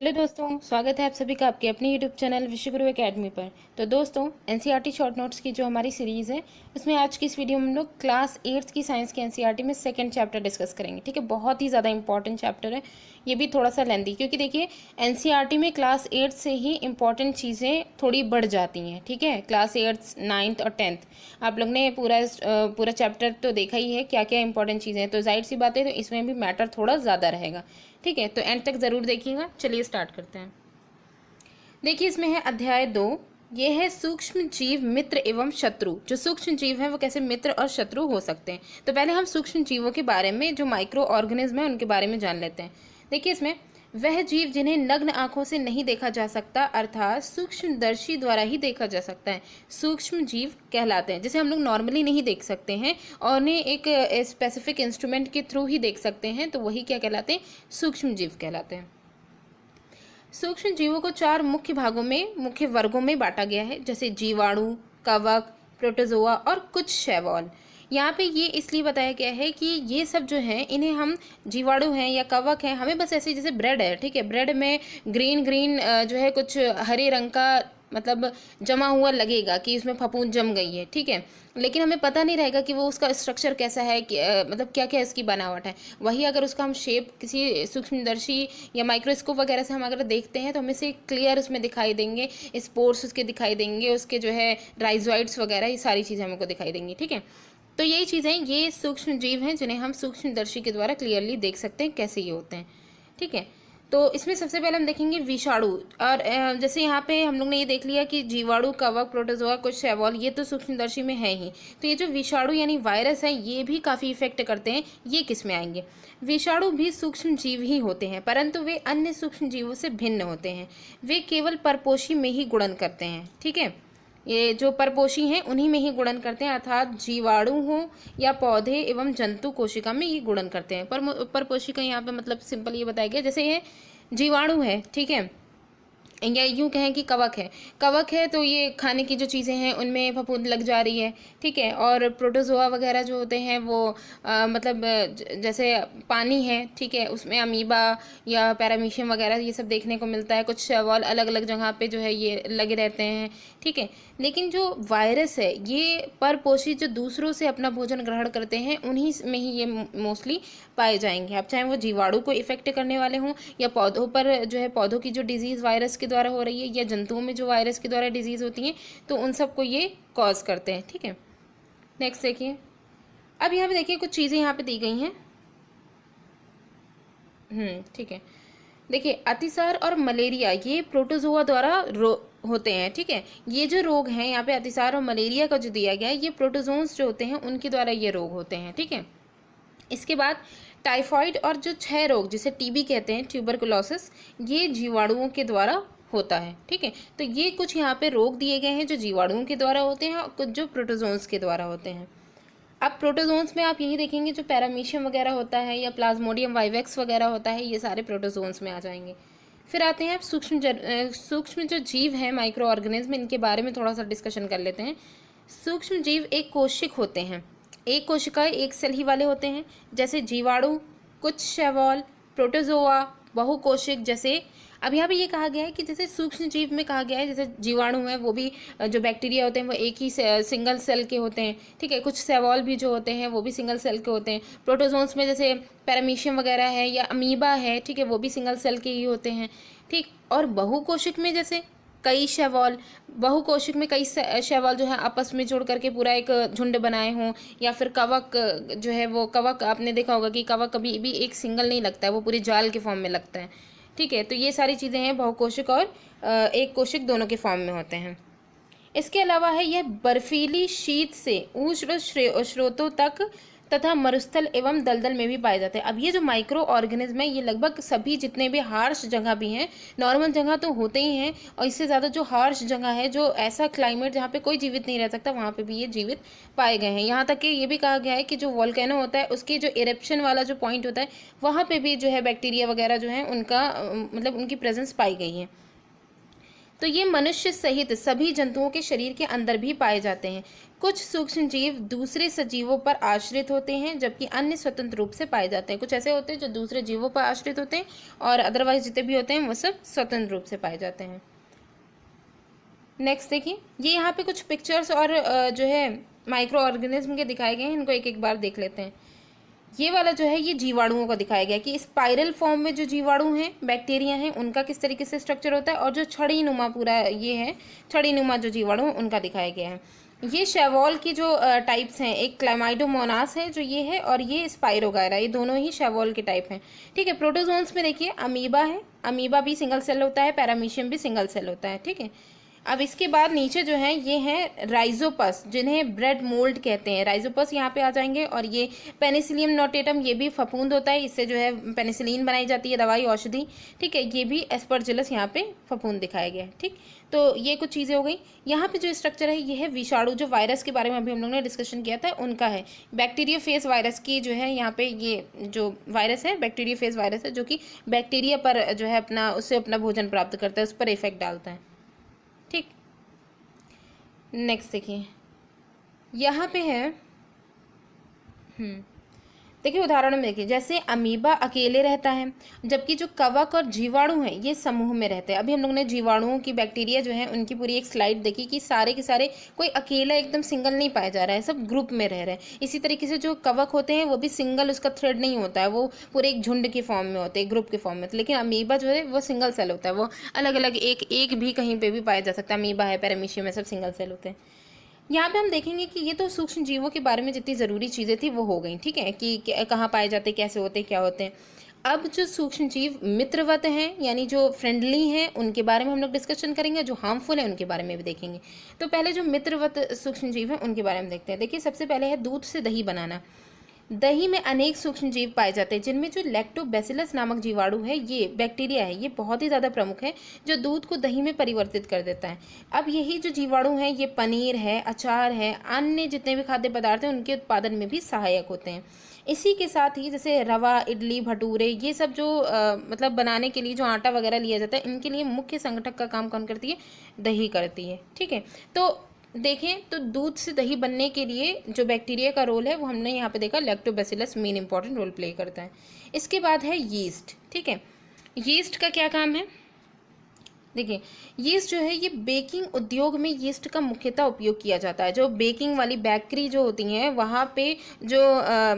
Hello दोस्तों, स्वागत है आप सभी का आपके अपने यूट्यूब चैनल विश्वगुरु एकेडमी पर। तो दोस्तों, एनसीईआरटी शॉर्ट नोट्स की जो हमारी सीरीज़ है उसमें आज की इस वीडियो में हम लोग क्लास 8th की साइंस के एनसीईआरटी में सेकंड चैप्टर डिस्कस करेंगे। ठीक है, बहुत ही ज़्यादा इंपॉर्टेंट चैप्टर है। ये भी थोड़ा सा लेंदी क्योंकि देखिए एनसीईआरटी में क्लास 8 से ही इंपॉर्टेंट चीज़ें थोड़ी बढ़ जाती हैं। ठीक है, क्लास 8, 9th और 10th आप लोग ने पूरा चैप्टर तो देखा ही है, क्या क्या इंपॉर्टेंट चीज़ें हैं। तो जाहिर सी बात है, तो इसमें भी मैटर थोड़ा ज़्यादा रहेगा। ठीक है, तो एंड तक ज़रूर देखिएगा। चलिए स्टार्ट करते हैं। देखिए, इसमें है अध्याय 2। ये है सूक्ष्म जीव मित्र एवं शत्रु। जो सूक्ष्म जीव हैं वो कैसे मित्र और शत्रु हो सकते हैं। तो पहले हम सूक्ष्म जीवों के बारे में, जो माइक्रो ऑर्गेनिज्म है उनके बारे में जान लेते हैं। देखिए, इसमें वह जीव जिन्हें नग्न आंखों से नहीं देखा जा सकता, अर्थात सूक्ष्मदर्शी द्वारा ही देखा जा सकता है, सूक्ष्म जीव कहलाते हैं। जैसे हम लोग नॉर्मली नहीं देख सकते हैं और उन्हें एक स्पेसिफिक इंस्ट्रूमेंट के थ्रू ही देख सकते हैं, तो वही क्या कहलाते हैं, सूक्ष्म जीव कहलाते हैं। सूक्ष्म जीवों को 4 मुख्य वर्गों में बांटा गया है, जैसे जीवाणु, कवक, प्रोटोजोआ और कुछ शैवाल। यहाँ पे ये इसलिए बताया गया है कि ये सब जो हैं इन्हें हम जीवाणु हैं या कवक हैं, हमें बस ऐसे जैसे ब्रेड है, ठीक है, ब्रेड में ग्रीन ग्रीन जो है कुछ हरे रंग का मतलब जमा हुआ लगेगा कि उसमें फफूंद जम गई है। ठीक है, लेकिन हमें पता नहीं रहेगा कि वो उसका स्ट्रक्चर कैसा है कि मतलब क्या क्या इसकी बनावट है। वही अगर उसका हम शेप किसी सूक्ष्मदर्शी या माइक्रोस्कोप वगैरह से हम अगर देखते हैं तो हमें से क्लियर उसमें दिखाई देंगे, स्पोर्स उसके दिखाई देंगे, उसके जो है राइजोइड्स वगैरह, ये सारी चीज़ें हमको दिखाई देंगी। ठीक है, तो यही चीज़ें, ये सूक्ष्म जीव हैं जिन्हें हम सूक्ष्मदर्शी के द्वारा क्लियरली देख सकते हैं कैसे ये होते हैं। ठीक है, तो इसमें सबसे पहले हम देखेंगे विषाणु। और जैसे यहाँ पे हम लोग ने ये देख लिया कि जीवाणु, कवक, प्रोटोजोआ, कुछ शैवाल, ये तो सूक्ष्मदर्शी में है ही। तो ये जो विषाणु यानी वायरस है, ये भी काफ़ी इफेक्ट करते हैं। ये किस में आएंगे? विषाणु भी सूक्ष्म जीव ही होते हैं, परंतु वे अन्य सूक्ष्म जीवों से भिन्न होते हैं। वे केवल परपोषी में ही गुणन करते हैं। ठीक है, ये जो परपोषी हैं उन्हीं में ही गुणन करते हैं, अर्थात जीवाणु हो या पौधे एवं जंतु कोशिका में ये गुणन करते हैं। परपोषी का यहाँ पे मतलब सिंपल ये बताया गया, जैसे ये जीवाणु है, ठीक है, या यूँ कहें कि कवक है तो ये खाने की जो चीज़ें हैं उनमें फफूंद लग जा रही है। ठीक है, और प्रोटोजोआ वगैरह जो होते हैं वो मतलब जैसे पानी है, ठीक है, उसमें अमीबा या पैरामीशियम वगैरह ये सब देखने को मिलता है। कुछ शैवाल अलग अलग जगह पे जो है ये लगे रहते हैं। ठीक है, लेकिन जो वायरस है ये परपोषी जो दूसरों से अपना भोजन ग्रहण करते हैं उन्हीं में ही ये मोस्टली पाए जाएंगे। अब चाहे वो जीवाणु को इफेक्ट करने वाले हों या पौधों पर जो है पौधों की जो डिजीज़ वायरस के द्वारा हो रही है या जंतुओं में जो वायरस के द्वारा डिजीज़ होती हैं, तो उन सबको ये कॉज करते हैं। ठीक है, नेक्स्ट देखिए। अब यहाँ पे देखिए कुछ चीज़ें यहाँ पे दी गई हैं। ठीक है, देखिए अतिसार और मलेरिया ये प्रोटोजोआ द्वारा होते हैं। ठीक है, ये जो रोग हैं यहाँ पे अतिसार और मलेरिया का जो दिया गया है, ये प्रोटोजोन्स जो होते हैं उनके द्वारा ये रोग होते हैं। ठीक है, इसके बाद टाइफाइड और जो 6 रोग जिसे टीबी कहते हैं, ट्यूबरकुलोसिस, ये जीवाणुओं के द्वारा होता है। ठीक है, तो ये कुछ यहाँ पे रोग दिए गए हैं जो जीवाणुओं के द्वारा होते हैं और कुछ जो प्रोटोजोन्स के द्वारा होते हैं। अब प्रोटोजोन्स में आप यही देखेंगे जो पैरामीशियम वगैरह होता है या प्लाज्मोडियम वाइवेक्स वगैरह होता है, ये सारे प्रोटोजोन्स में आ जाएंगे। फिर आते हैं आप सूक्ष्म जो जीव हैं, माइक्रो ऑर्गेनिज्म, इनके बारे में थोड़ा सा डिस्कशन कर लेते हैं। सूक्ष्म जीव एक कोशिक होते हैं, एक कोशिकाएं एक सेल ही वाले होते हैं, जैसे जीवाणु, कुछ शैवाल, प्रोटोजोआ, बहुकोशिक। जैसे अब यहाँ पे ये कहा गया है कि जैसे सूक्ष्म जीव में कहा गया है, जैसे जीवाणु है वो भी जो बैक्टीरिया होते हैं वो एक ही सिंगल सेल के होते हैं। ठीक है, कुछ शैवाल भी जो होते हैं वो भी सिंगल सेल के होते हैं। प्रोटोजोन्स में जैसे पैरामीशियम वगैरह है या अमीबा है, ठीक है, वो भी सिंगल सेल के ही होते हैं। ठीक, और बहुकोशिक में जैसे कई शैवाल, बहुकोशिक में कई शैवाल जो है आपस में जुड़ करके पूरा एक झुंड बनाए हों, या फिर कवक जो है वो कवक, आपने देखा होगा कि कवक कभी भी एक सिंगल नहीं लगता है, वो पूरी जाल के फॉर्म में लगता है। ठीक है, तो ये सारी चीज़ें हैं, बहुकोशिक और एक कोशिक दोनों के फॉर्म में होते हैं। इसके अलावा है यह बर्फीली शीत से उष्ण स्रोतों तक तथा मरुस्थल एवं दलदल में भी पाए जाते हैं। अब ये जो माइक्रो ऑर्गेनिज्म है ये लगभग सभी जितने भी हार्श जगह भी हैं, नॉर्मल जगह तो होते ही हैं, और इससे ज़्यादा जो हार्श जगह है, जो ऐसा क्लाइमेट जहाँ पे कोई जीवित नहीं रह सकता, वहाँ पे भी ये जीवित पाए गए हैं। यहाँ तक कि ये भी कहा गया है कि जो वॉल्केनो होता है उसकी जो इरेप्शन वाला जो पॉइंट होता है वहाँ पे भी जो है बैक्टीरिया वगैरह जो है उनका मतलब उनकी प्रेजेंस पाई गई है। तो ये मनुष्य सहित सभी जंतुओं के शरीर के अंदर भी पाए जाते हैं। कुछ सूक्ष्म जीव दूसरे सजीवों पर आश्रित होते हैं, जबकि अन्य स्वतंत्र रूप से पाए जाते हैं। कुछ ऐसे होते हैं जो दूसरे जीवों पर आश्रित होते हैं, और अदरवाइज जितने भी होते हैं वो सब स्वतंत्र रूप से पाए जाते हैं। नेक्स्ट देखिए, ये यहाँ पे कुछ पिक्चर्स और जो है माइक्रो ऑर्गेनिज्म के दिखाए गए हैं, इनको एक एक बार देख लेते हैं। ये वाला जो है ये जीवाणुओं का दिखाया गया कि स्पाइरल फॉर्म में जो जीवाणु हैं, बैक्टीरिया हैं, उनका किस तरीके से स्ट्रक्चर होता है, और जो छड़ी नुमा पूरा ये है, छड़ी नुमा जो जीवाणु उनका दिखाया गया है। ये शैवॉल की जो टाइप्स हैं, एक क्लाइमाइडोमोनास है जो ये है, और ये स्पाइरोगायरा, ये दोनों ही शैवॉल के टाइप हैं। ठीक है, प्रोटोजोन्स में देखिए अमीबा है, अमीबा भी सिंगल सेल होता है, पैरामीशियम भी सिंगल सेल होता है। ठीक है, अब इसके बाद नीचे जो है ये हैं राइजोपस, जिन्हें ब्रेड मोल्ड कहते हैं। राइजोपस यहाँ पे आ जाएंगे, और ये पेनिसिलियम नोटेटम, ये भी फफूंद होता है, इससे जो है पेनिसिलिन बनाई जाती है, दवाई औषधि। ठीक है, ये भी एस्परजिलस यहाँ पे फफूंद दिखाया गया है। ठीक, तो ये कुछ चीज़ें हो गई। यहाँ पे जो स्ट्रक्चर है ये है विषाणु, जो वायरस के बारे में अभी हम लोग ने डिस्कशन किया था उनका है। बैक्टीरियोफेज वायरस की जो है यहाँ पे ये जो वायरस है बैक्टीरियोफेज वायरस है, जो कि बैक्टीरिया पर जो है उससे अपना भोजन प्राप्त करता है, उस पर इफेक्ट डालता है। ठीक, नेक्स्ट देखिए, यहाँ पे है देखिए उदाहरण में देखिए, जैसे अमीबा अकेले रहता है, जबकि जो कवक और जीवाणु हैं ये समूह में रहते हैं। अभी हम लोग ने जीवाणुओं की, बैक्टीरिया जो है उनकी पूरी एक स्लाइड देखी कि सारे के सारे कोई अकेला एकदम सिंगल नहीं पाया जा रहा है, सब ग्रुप में रह रहे हैं। इसी तरीके से जो कवक होते हैं वो भी सिंगल, उसका थ्रेड नहीं होता है, वो पूरे एक झुंड के फॉर्म में होते हैं, ग्रुप के फॉर्म में। लेकिन अमीबा जो है वो सिंगल सेल होता है, वो अलग अलग एक भी कहीं पर भी पाया जा सकता है। अमीबा है, पैरामीशियम है, सब सिंगल सेल होते हैं। यहाँ पे हम देखेंगे कि ये तो सूक्ष्म जीवों के बारे में जितनी ज़रूरी चीज़ें थी वो हो गई। ठीक है, कि कहाँ पाए जाते, कैसे होते, क्या होते हैं। अब जो सूक्ष्म जीव मित्रवत हैं, यानी जो फ्रेंडली हैं, उनके बारे में हम लोग डिस्कशन करेंगे। जो हार्मफुल है उनके बारे में भी देखेंगे। तो पहले जो मित्रवत सूक्ष्म जीव हैं उनके बारे में देखते हैं। देखिए, सबसे पहले है दूध से दही बनाना। दही में अनेक सूक्ष्म जीव पाए जाते हैं, जिनमें जो लैक्टोबैसिलस नामक जीवाणु है, ये बैक्टीरिया है, ये बहुत ही ज़्यादा प्रमुख है, जो दूध को दही में परिवर्तित कर देता है। अब यही जो जीवाणु है ये पनीर है, अचार है, अन्य जितने भी खाद्य पदार्थ हैं उनके उत्पादन में भी सहायक होते हैं। इसी के साथ ही जैसे रवा, इडली, भटूरे, ये सब जो मतलब बनाने के लिए जो आटा वगैरह लिया जाता है, इनके लिए मुख्य संगठक का काम कौन करती है? दही करती है। ठीक है, तो देखें तो दूध से दही बनने के लिए जो बैक्टीरिया का रोल है वो हमने यहाँ पे देखा, lactobacillus main important role play करता है। इसके बाद है यीस्ट। ठीक है, यीस्ट का क्या काम है? देखिए, यीस्ट जो है ये बेकिंग उद्योग में यीस्ट का मुख्यतः उपयोग किया जाता है। जो बेकिंग वाली बेकरी जो होती हैं वहाँ पे जो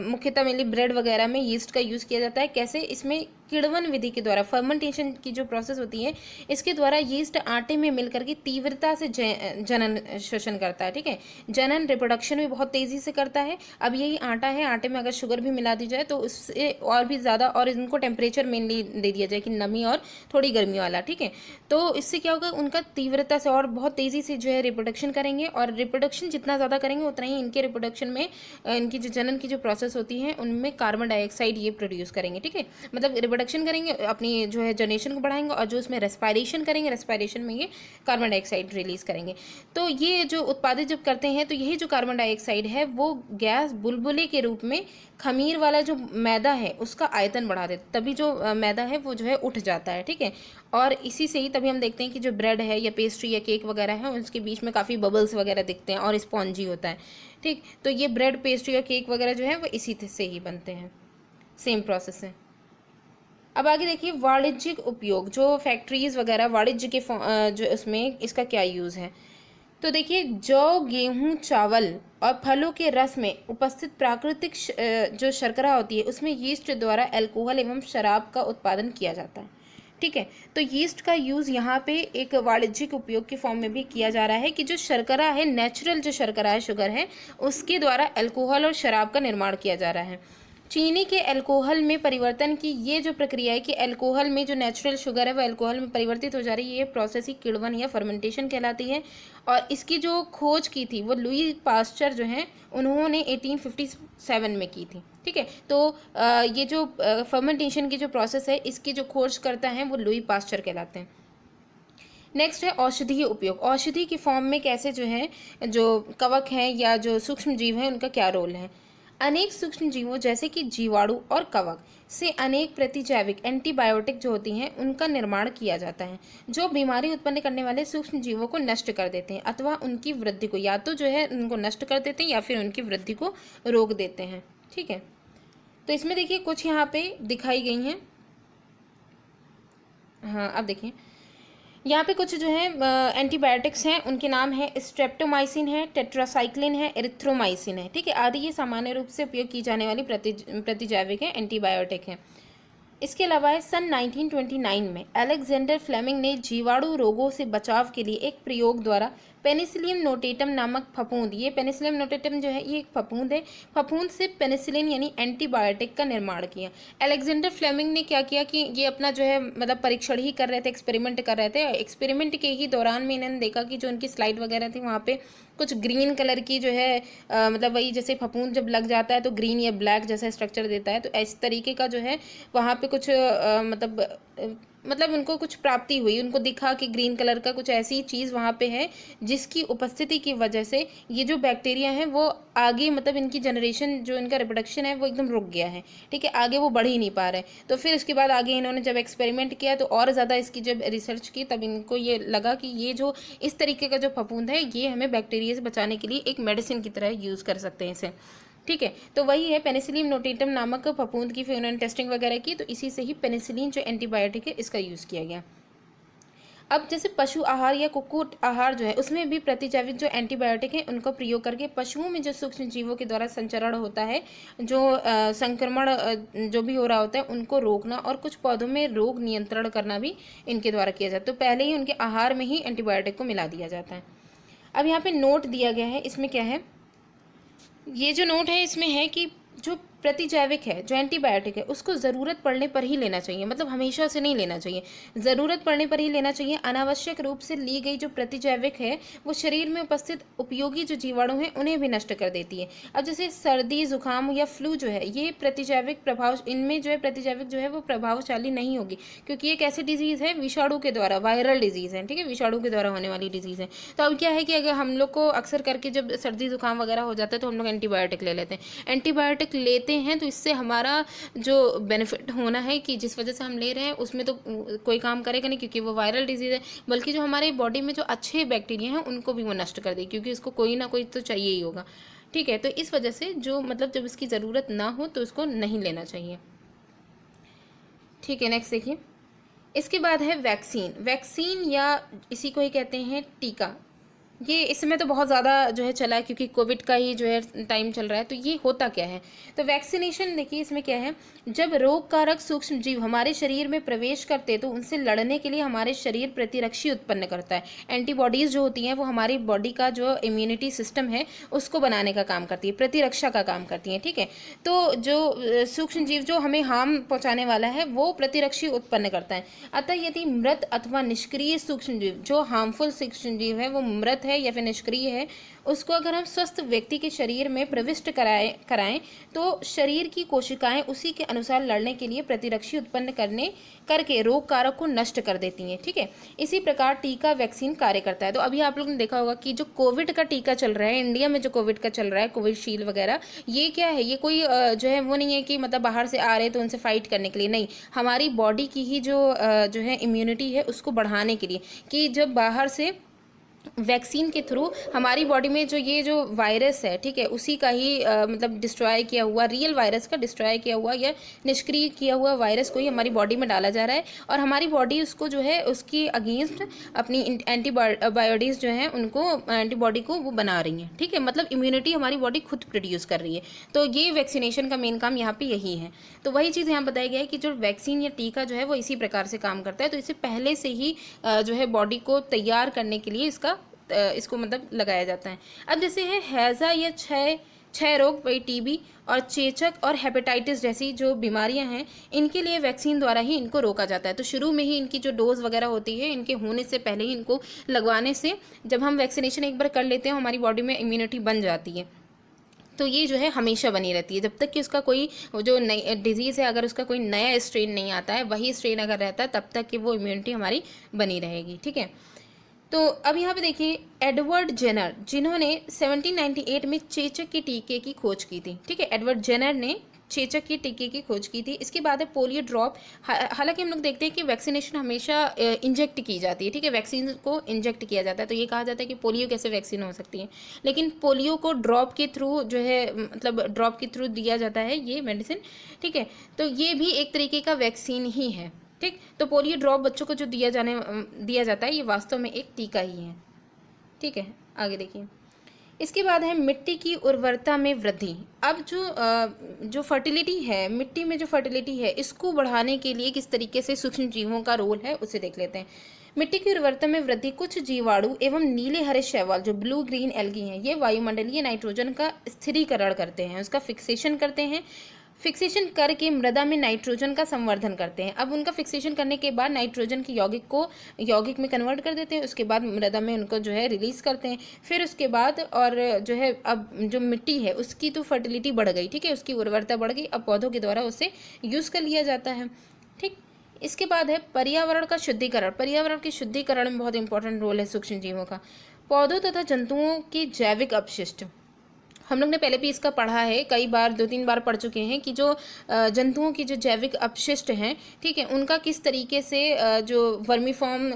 मुख्यतः मेनली ब्रेड वगैरह में यीस्ट का यूज़ किया जाता है। कैसे? इसमें किण्वन विधि के द्वारा, फर्मेंटेशन की जो प्रोसेस होती है, इसके द्वारा यीस्ट आटे में मिलकर के तीव्रता से जनन श्वसन करता है। ठीक है, जनन रिप्रोडक्शन भी बहुत तेज़ी से करता है। अब यही आटा है, आटे में अगर शुगर भी मिला दी जाए तो उससे और भी ज़्यादा, और इनको टेम्परेचर मेनली दे दिया जाए कि नमी और थोड़ी गर्मी वाला। ठीक है, तो इससे क्या होगा, उनका तीव्रता से और बहुत तेज़ी से जो है रिप्रोडक्शन करेंगे, और रिप्रोडक्शन जितना ज़्यादा करेंगे उतना ही इनके रिप्रोडक्शन में, इनकी जो जनन की जो प्रोसेस होती है उनमें कार्बन डाइऑक्साइड ये प्रोड्यूस करेंगे। ठीक है, मतलब रिप्रोडक्शन करेंगे, अपनी जो है जनरेशन को बढ़ाएंगे, और जो उसमें रेस्पायरेशन करेंगे, रेस्पायरेशन में ये कार्बन डाइऑक्साइड रिलीज करेंगे। तो ये जो उत्पादित जब करते हैं तो यही जो कार्बन डाइऑक्साइड है वो गैस बुलबुले के रूप में खमीर वाला जो मैदा है उसका आयतन बढ़ा देता, तभी जो मैदा है वो जो है उठ जाता है। ठीक है, और इसी से ही तभी हम देखते हैं कि जो ब्रेड है या पेस्ट्री या केक वगैरह है उसके बीच में काफ़ी बबल्स वगैरह दिखते हैं और स्पॉन्जी होता है। ठीक, तो ये ब्रेड, पेस्ट्री या केक वगैरह जो है वो इसी से ही बनते हैं, सेम प्रोसेस है। अब आगे देखिए, वाणिज्यिक उपयोग, जो फैक्ट्रीज वगैरह वाणिज्य के जो उसमें इसका क्या यूज़ है। तो देखिए, जौ, गेहूं, चावल और फलों के रस में उपस्थित प्राकृतिक जो शर्करा होती है उसमें यीस्ट द्वारा अल्कोहल एवं शराब का उत्पादन किया जाता है। ठीक है, तो यीस्ट का यूज़ यहाँ पे एक वाणिज्यिक उपयोग के फॉर्म में भी किया जा रहा है कि जो शर्करा है, नेचुरल जो शर्करा है, शुगर है, उसके द्वारा अल्कोहल और शराब का निर्माण किया जा रहा है। चीनी के अल्कोहल में परिवर्तन की ये जो प्रक्रिया है कि अल्कोहल में जो नेचुरल शुगर है वो अल्कोहल में परिवर्तित हो जा रही है, ये प्रोसेस ही किण्वन या फर्मेंटेशन कहलाती है। और इसकी जो खोज की थी वो लुई पास्चर जो हैं उन्होंने 1857 में की थी। ठीक है, तो ये जो फर्मेंटेशन की जो प्रोसेस है इसकी जो खोज करता है वो लुई पास्चर कहलाते हैं। नेक्स्ट है औषधीय उपयोग। औषधि की फॉर्म में कैसे जो है जो कवक हैं या जो सूक्ष्म जीव हैं उनका क्या रोल है। अनेक सूक्ष्म जीवों जैसे कि जीवाणु और कवक से अनेक प्रतिजैविक एंटीबायोटिक जो होती हैं उनका निर्माण किया जाता है, जो बीमारी उत्पन्न करने वाले सूक्ष्म जीवों को नष्ट कर देते हैं अथवा उनकी वृद्धि को, या तो जो है उनको नष्ट कर देते हैं या फिर उनकी वृद्धि को रोक देते हैं। ठीक है, तो इसमें देखिए कुछ यहाँ पे दिखाई गई हैं। हाँ, अब देखिए यहाँ पे कुछ जो है एंटीबायोटिक्स हैं, उनके नाम है स्ट्रेप्टोमाइसिन है, टेट्रासाइक्लिन है, एरिथ्रोमाइसिन है। ठीक है, आदि ये सामान्य रूप से उपयोग की जाने वाली प्रतिजैविक है, एंटीबायोटिक है। इसके अलावा सन 1929 में अलेक्जेंडर फ्लेमिंग ने जीवाणु रोगों से बचाव के लिए एक प्रयोग द्वारा पेनिसिलियम नोटेटम नामक फफूंद, ये पेनिसिलियम नोटेटम जो है ये एक फफूंद है, फफूंद से पेनिसिलिन यानी एंटीबायोटिक का निर्माण किया। अलेक्जेंडर फ्लेमिंग ने क्या किया कि ये अपना जो है मतलब परीक्षण ही कर रहे थे, एक्सपेरिमेंट कर रहे थे। एक्सपेरिमेंट के ही दौरान में इन्होंने देखा कि जो उनकी स्लाइड वगैरह थी वहाँ पे कुछ ग्रीन कलर की जो है मतलब वही जैसे फफूंद जब लग जाता है तो ग्रीन या ब्लैक जैसा स्ट्रक्चर देता है, तो इस तरीके का जो है वहाँ पे कुछ मतलब उनको कुछ प्राप्ति हुई, उनको दिखा कि ग्रीन कलर का कुछ ऐसी चीज़ वहाँ पे है जिसकी उपस्थिति की वजह से ये जो बैक्टीरिया हैं वो आगे मतलब इनकी जनरेशन जो इनका रिप्रोडक्शन है वो एकदम रुक गया है। ठीक है, आगे वो बढ़ ही नहीं पा रहे। तो फिर उसके बाद आगे इन्होंने जब एक्सपेरिमेंट किया तो और ज़्यादा इसकी जब रिसर्च की तब इनको ये लगा कि ये जो इस तरीके का जो फफूंद है ये हमें बैक्टीरिया से बचाने के लिए एक मेडिसिन की तरह यूज़ कर सकते हैं इसे। ठीक है, तो वही है पेनिसिलियम नोटेटम नामक फफूंद की फिर उन्होंने टेस्टिंग वगैरह की, तो इसी से ही पेनिसिलिन जो एंटीबायोटिक है इसका यूज़ किया गया। अब जैसे पशु आहार या कुक्कुट आहार जो है उसमें भी प्रतिजैविक जो एंटीबायोटिक है उनका प्रयोग करके पशुओं में जो सूक्ष्म जीवों के द्वारा संचरण होता है, जो संक्रमण जो भी हो रहा होता है उनको रोकना और कुछ पौधों में रोग नियंत्रण करना भी इनके द्वारा किया जाता है। तो पहले ही उनके आहार में ही एंटीबायोटिक को मिला दिया जाता है। अब यहाँ पे नोट दिया गया है, इसमें क्या है, ये जो नोट है इसमें है कि जो प्रतिजैविक है जो एंटीबायोटिक है उसको ज़रूरत पड़ने पर ही लेना चाहिए, मतलब हमेशा से नहीं लेना चाहिए, ज़रूरत पड़ने पर ही लेना चाहिए। अनावश्यक रूप से ली गई जो प्रतिजैविक है वो शरीर में उपस्थित उपयोगी जो जीवाणु हैं उन्हें भी नष्ट कर देती है। अब जैसे सर्दी जुकाम या फ्लू जो है ये प्रतिजैविक प्रभाव, इनमें जो है प्रतिजैविक जो है वो प्रभावशाली नहीं होगी, क्योंकि ये एक ऐसी डिजीज़ है विषाणु के द्वारा, वायरल डिजीज़ है। ठीक है, विषाणु के द्वारा होने वाली डिजीज़ है। तो अब क्या है कि अगर हम लोग को अक्सर करके जब सर्दी जुकाम वगैरह हो जाता है तो हम लोग एंटीबायोटिक ले लेते हैं। एंटीबायोटिक लेते हैं तो इससे हमारा जो बेनिफिट होना है कि जिस वजह से हम ले रहे हैं उसमें तो कोई काम करेगा नहीं, क्योंकि वो वायरल डिजीज़ है, बल्कि जो हमारे बॉडी में जो अच्छे बैक्टीरिया हैं उनको भी वो नष्ट कर देगी, क्योंकि इसको कोई ना कोई तो चाहिए ही होगा। ठीक है, तो इस वजह से जो मतलब जब इसकी ज़रूरत ना हो तो इसको नहीं लेना चाहिए। ठीक है, नेक्स्ट देखिए, इसके बाद है वैक्सीन। वैक्सीन या इसी को ही कहते हैं टीका। ये इस समय तो बहुत ज़्यादा जो है चला है, क्योंकि कोविड का ही जो है टाइम चल रहा है। तो ये होता क्या है, तो वैक्सीनेशन देखिए इसमें क्या है, जब रोग कारक सूक्ष्म जीव हमारे शरीर में प्रवेश करते तो उनसे लड़ने के लिए हमारे शरीर प्रतिरक्षी उत्पन्न करता है। एंटीबॉडीज़ जो होती हैं वो हमारी बॉडी का जो इम्यूनिटी सिस्टम है उसको बनाने का काम करती है, प्रतिरक्षा का काम करती हैं। ठीक है, तो जो सूक्ष्म जीव जो हमें हार्म पहुँचाने वाला है वो प्रतिरक्षी उत्पन्न करता है। अतः यदि मृत अथवा निष्क्रिय सूक्ष्म जीव, जो हार्मफुल सूक्ष्म जीव है वो मृत है या फिर निष्क्रिय है, उसको अगर हम स्वस्थ व्यक्ति के शरीर में प्रविष्ट कराएं तो शरीर की कोशिकाएं उसी के अनुसार लड़ने के लिए प्रतिरक्षी उत्पन्न करके रोग कारक को नष्ट कर देती हैं। ठीक है, इसी प्रकार टीका वैक्सीन कार्य करता है। तो अभी आप लोगों ने देखा होगा कि जो कोविड का टीका चल रहा है इंडिया में, जो कोविड का चल रहा है कोविशील्ड वगैरह, ये क्या है, ये कोई जो है वो नहीं है कि मतलब बाहर से आ रहे हैं तो उनसे फाइट करने के लिए, नहीं, हमारी बॉडी की ही जो है इम्यूनिटी है उसको बढ़ाने के लिए, कि जब बाहर से वैक्सीन के थ्रू हमारी बॉडी में जो ये जो वायरस है, ठीक है, उसी का ही मतलब डिस्ट्रॉय किया हुआ, रियल वायरस का डिस्ट्रॉय किया हुआ या निष्क्रिय किया हुआ वायरस को ही हमारी बॉडी में डाला जा रहा है, और हमारी बॉडी उसको जो है उसकी अगेंस्ट अपनी एंटीबॉडीज़ जो हैं उनको, एंटीबॉडी को वो बना रही हैं। ठीक है, मतलब इम्यूनिटी हमारी बॉडी खुद प्रोड्यूस कर रही है। तो ये वैक्सीनेशन का मेन काम यहाँ पे यही है। तो वही चीज़ यहाँ बताया गया है कि जो वैक्सीन या टीका जो है वो इसी प्रकार से काम करता है। तो इसे पहले से ही जो है बॉडी को तैयार करने के लिए इसको मतलब लगाया जाता है। अब जैसे है हैज़ा या क्षय रोग, वही टीबी और चेचक और हेपेटाइटिस जैसी जो बीमारियां हैं, इनके लिए वैक्सीन द्वारा ही इनको रोका जाता है। तो शुरू में ही इनकी जो डोज वगैरह होती है, इनके होने से पहले ही इनको लगवाने से, जब हम वैक्सीनेशन एक बार कर लेते हैं हमारी बॉडी में इम्यूनिटी बन जाती है, तो ये जो है हमेशा बनी रहती है, जब तक कि उसका कोई जो नई डिजीज़ है, अगर उसका कोई नया स्ट्रेन नहीं आता है, वही स्ट्रेन अगर रहता है तब तक कि वो इम्यूनिटी हमारी बनी रहेगी। ठीक है, तो अब यहाँ पे देखिए एडवर्ड जेनर, जिन्होंने 1798 में चेचक के टीके की खोज की थी। ठीक है, एडवर्ड जेनर ने चेचक के टीके की खोज की थी। इसके बाद है पोलियो ड्रॉप। हालांकि हम लोग देखते हैं कि वैक्सीनेशन हमेशा इंजेक्ट की जाती है। ठीक है, वैक्सीन को इंजेक्ट किया जाता है, तो ये कहा जाता है कि पोलियो कैसे वैक्सीन हो सकती है, लेकिन पोलियो को ड्रॉप के थ्रू जो है, मतलब ड्रॉप के थ्रू दिया जाता है ये मेडिसिन। ठीक है, तो ये भी एक तरीके का वैक्सीन ही है। ठीक, तो पोलियो ड्रॉप बच्चों को जो दिया जाता है, ये वास्तव में एक टीका ही है। ठीक है, आगे देखिए। इसके बाद है मिट्टी की उर्वरता में वृद्धि। अब जो फर्टिलिटी है, मिट्टी में जो फर्टिलिटी है, इसको बढ़ाने के लिए किस तरीके से सूक्ष्म जीवों का रोल है उसे देख लेते हैं। मिट्टी की उर्वरता में वृद्धि, कुछ जीवाणु एवं नीले हरे शैवाल जो ब्लू ग्रीन एल्गी हैं, ये वायुमंडलीय नाइट्रोजन का स्थिरीकरण करते हैं, उसका फिक्सेशन करते हैं। फिक्सेशन करके मृदा में नाइट्रोजन का संवर्धन करते हैं। अब उनका फिक्सेशन करने के बाद नाइट्रोजन की यौगिक में कन्वर्ट कर देते हैं, उसके बाद मृदा में उनको जो है रिलीज करते हैं। फिर उसके बाद और जो है अब जो मिट्टी है उसकी तो फर्टिलिटी बढ़ गई। ठीक है, उसकी उर्वरता बढ़ गई, अब पौधों के द्वारा उसे यूज़ कर लिया जाता है। ठीक, इसके बाद है पर्यावरण का शुद्धिकरण। पर्यावरण के शुद्धिकरण में बहुत इंपॉर्टेंट रोल है सूक्ष्म जीवों का। पौधों तथा जंतुओं के जैविक अपशिष्ट, हम लोग ने पहले भी इसका पढ़ा है, कई बार 2-3 बार पढ़ चुके हैं कि जो जंतुओं की जो जैविक अपशिष्ट हैं, ठीक है, उनका किस तरीके से जो वर्मी फॉर्म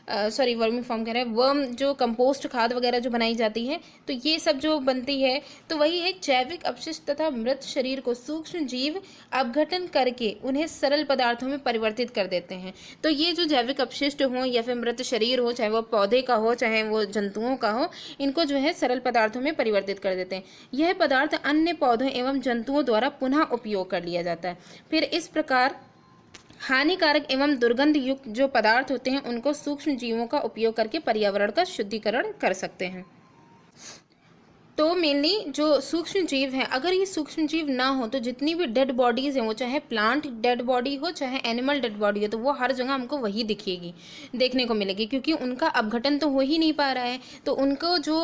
कह रहे हैं, वर्म जो कंपोस्ट खाद वगैरह जो बनाई जाती है, तो ये सब जो बनती है, तो वही है जैविक अपशिष्ट तथा मृत शरीर को सूक्ष्म जीव अपघटन करके उन्हें सरल पदार्थों में परिवर्तित कर देते हैं। तो ये जो जैविक अपशिष्ट हो या फिर मृत शरीर हो, चाहे वो पौधे का हो चाहे वो जंतुओं का हो, इनको जो है सरल पदार्थों में परिवर्तित कर देते हैं। यह पदार्थ अन्य पौधों एवं जंतुओं द्वारा पुनः उपयोग कर लिया जाता है। फिर इस प्रकार हानिकारक एवं दुर्गंध युक्त जो पदार्थ होते हैं उनको सूक्ष्म जीवों का उपयोग करके पर्यावरण का शुद्धिकरण कर सकते हैं। तो मेनली जो सूक्ष्म जीव हैं, अगर ये सूक्ष्म जीव ना हो तो जितनी भी डेड बॉडीज हैं, वो चाहे प्लांट डेड बॉडी हो चाहे एनिमल डेड बॉडी हो, तो वो हर जगह हमको वही देखने को मिलेगी, क्योंकि उनका अपघटन तो हो ही नहीं पा रहा है। तो उनको जो